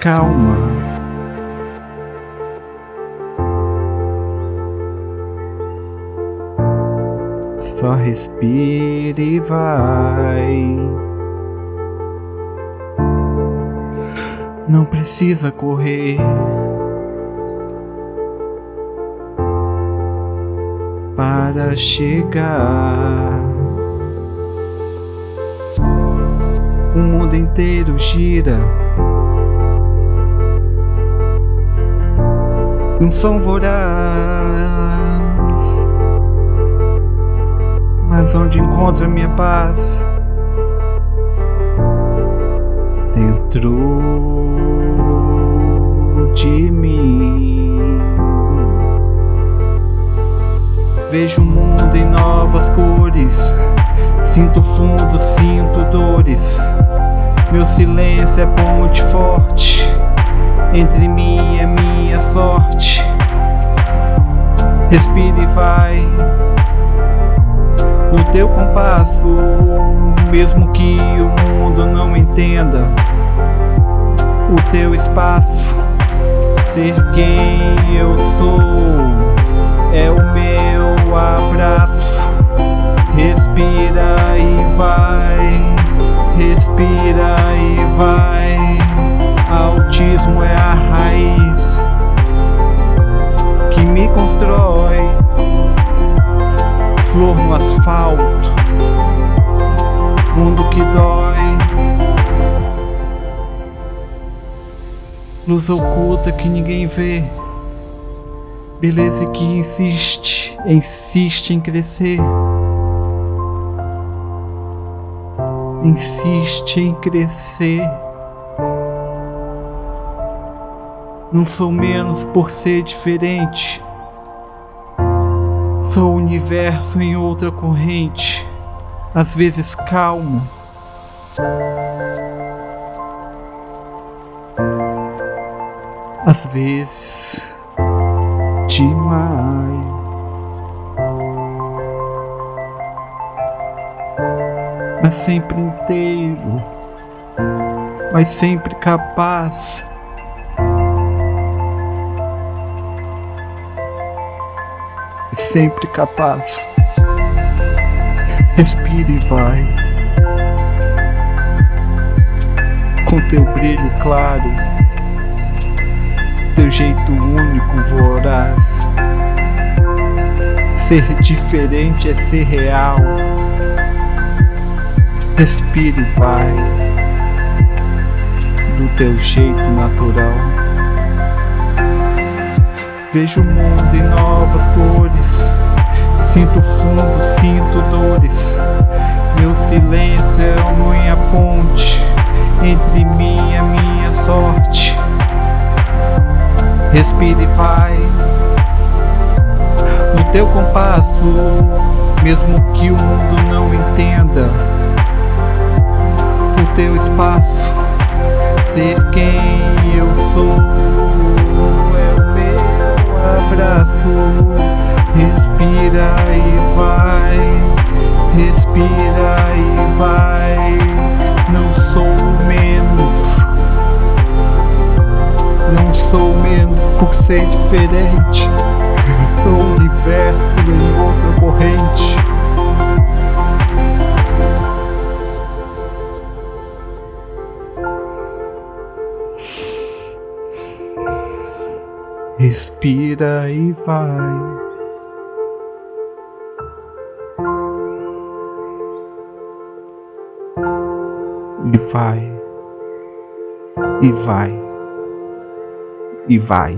Calma. Só respira e vai. Não precisa correr para chegar. O mundo inteiro gira. Um som voraz. Mas onde encontro a minha paz? Dentro de mim. Vejo o mundo em novas cores. Sinto fundo, sinto dores. Meu silêncio é ponte forte entre mim e a minha sorte. Respira e vai no teu compasso, mesmo que o mundo não entenda o teu espaço. Ser quem eu sou é o meu abraço. Respira e vai, respira e vai. Autismo é a raiz que me constrói. Flor no asfalto, mundo que dói. Luz oculta que ninguém vê. Beleza que insiste em crescer. Insiste em crescer. Não sou menos por ser diferente. Sou o universo em outra corrente. Às vezes calmo. Às vezes demais. Mas sempre inteiro. Mas sempre capaz. Sempre capaz. Respira e vai. Com teu brilho claro, teu jeito único, voraz. Ser diferente é ser real. Respira e vai, do teu jeito natural. Vejo o mundo em novas cores. Sinto fundo, sinto dores. Meu silêncio é a minha ponte entre mim e a minha sorte. Respira e vai no teu compasso, mesmo que o mundo não entenda o teu espaço. Ser quem eu sou é o meu abraço. Respira e vai, respira e vai. Não sou menos, não sou menos por ser diferente. Sou o universo em outra corrente. Respira e vai. E vai. E vai. E vai.